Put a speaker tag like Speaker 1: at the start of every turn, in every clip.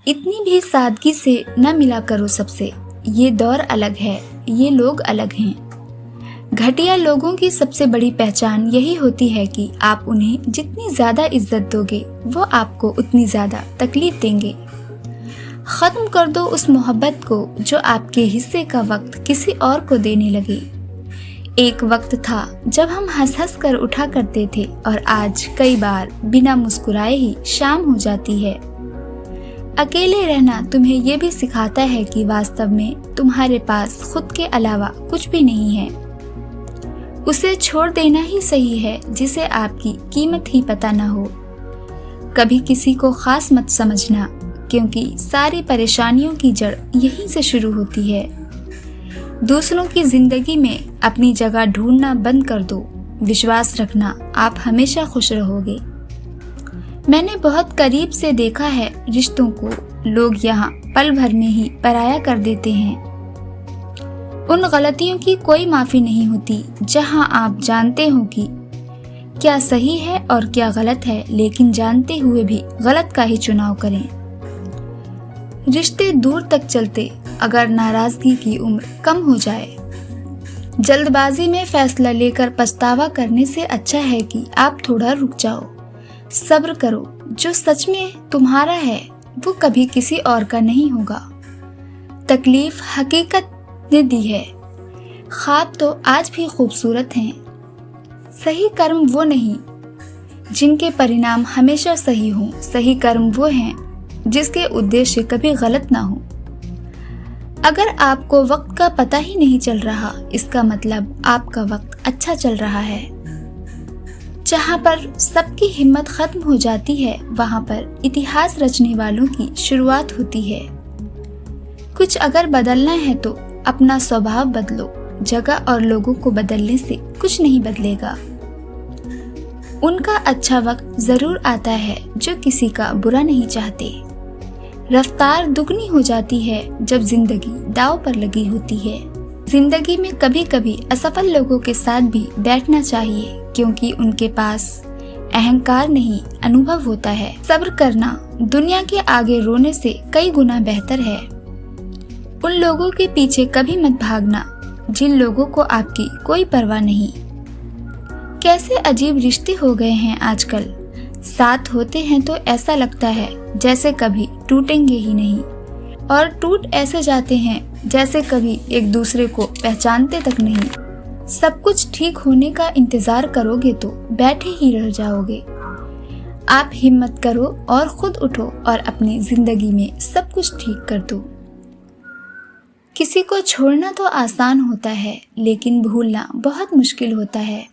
Speaker 1: इतनी भी सादगी से न मिला करो सबसे। ये दौर अलग है, ये लोग अलग हैं। घटिया लोगों की सबसे बड़ी पहचान यही होती है कि आप उन्हें जितनी ज्यादा इज्जत दोगे वो आपको उतनी ज्यादा तकलीफ देंगे। खत्म कर दो उस मोहब्बत को जो आपके हिस्से का वक्त किसी और को देने लगे। एक वक्त था जब हम हंस हंस कर उठा करते थे और आज कई बार बिना मुस्कुराए ही शाम हो जाती है। अकेले रहना तुम्हें ये भी सिखाता है कि वास्तव में तुम्हारे पास खुद के अलावा कुछ भी नहीं है। उसे छोड़ देना ही सही है जिसे आपकी कीमत ही पता न हो। कभी किसी को खास मत समझना, क्योंकि सारी परेशानियों की जड़ यहीं से शुरू होती है। दूसरों की जिंदगी में अपनी जगह ढूंढना बंद कर दो। विश्वास रखना, आप हमेशा खुश रहोगे। मैंने बहुत करीब से देखा है रिश्तों को लोग यहाँ पल भर में ही पराया कर देते हैं। उन गलतियों की कोई माफी नहीं होती जहाँ आप जानते हो कि क्या सही है और क्या गलत है, लेकिन जानते हुए भी गलत का ही चुनाव करें। रिश्ते दूर तक चलते अगर नाराजगी की उम्र कम हो जाए। जल्दबाजी में फैसला लेकर पछतावा करने से अच्छा है कि आप थोड़ा रुक जाओ, सब्र करो। जो सच में तुम्हारा है वो कभी किसी और का नहीं होगा। तकलीफ हकीकत ने दी है, ख्वाब तो आज भी खूबसूरत हैं। सही कर्म वो नहीं जिनके परिणाम हमेशा सही हों, सही कर्म वो हैं जिसके उद्देश्य कभी गलत ना हो। अगर आपको वक्त का पता ही नहीं चल रहा, इसका मतलब आपका वक्त अच्छा चल रहा है। जहाँ पर सबकी हिम्मत खत्म हो जाती है, वहाँ पर इतिहास रचने वालों की शुरुआत होती है। कुछ अगर बदलना है तो अपना स्वभाव बदलो। जगह और लोगों को बदलने से कुछ नहीं बदलेगा। उनका अच्छा वक्त जरूर आता है जो किसी का बुरा नहीं चाहते। रफ्तार दुगनी हो जाती है जब जिंदगी दांव पर लगी होती है। जिंदगी में कभी कभी असफल लोगों के साथ भी बैठना चाहिए, क्योंकि उनके पास अहंकार नहीं अनुभव होता है। सब्र करना दुनिया के आगे रोने से कई गुना बेहतर है। उन लोगों के पीछे कभी मत भागना जिन लोगों को आपकी कोई परवाह नहीं। कैसे अजीब रिश्ते हो गए हैं आजकल। साथ होते हैं तो ऐसा लगता है जैसे कभी टूटेंगे ही नहीं, और टूट ऐसे जाते हैं जैसे कभी एक दूसरे को पहचानते तक नहीं। सब कुछ ठीक होने का इंतजार करोगे तो बैठे ही रह जाओगे। आप हिम्मत करो और खुद उठो और अपनी जिंदगी में सब कुछ ठीक कर दो। किसी को छोड़ना तो आसान होता है, लेकिन भूलना बहुत मुश्किल होता है।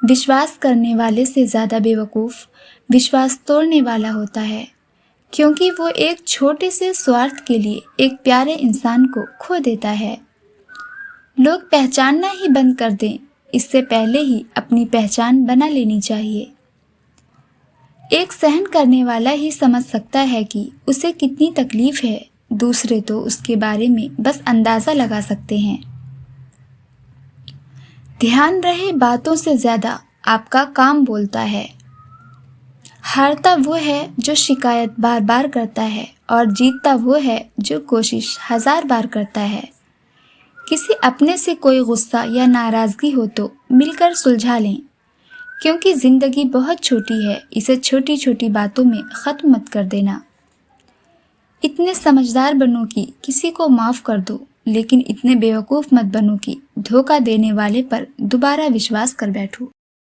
Speaker 1: विश्वास करने वाले से ज्यादा बेवकूफ विश्वास तोड़ने वाला होता है, क्योंकि वो एक छोटे से स्वार्थ के लिए एक प्यारे इंसान को खो देता है। लोग पहचानना ही बंद कर दें, इससे पहले ही अपनी पहचान बना लेनी चाहिए। एक सहन करने वाला ही समझ सकता है कि उसे कितनी तकलीफ है, दूसरे तो उसके बारे में बस अंदाजा लगा सकते हैं। ध्यान रहे बातों से ज्यादा आपका काम बोलता है। हारता वो है जो शिकायत बार बार करता है, और जीतता वो है जो कोशिश 1000 बार करता है। किसी अपने से कोई गुस्सा या नाराजगी हो तो मिलकर सुलझा लें, क्योंकि जिंदगी बहुत छोटी है। इसे छोटी छोटी बातों में खत्म मत कर देना। इतने समझदार बनो कि किसी को माफ कर दो, लेकिन इतने बेवकूफ मत बनो कि धोखा देने वाले पर दोबारा विश्वास कर बैठो।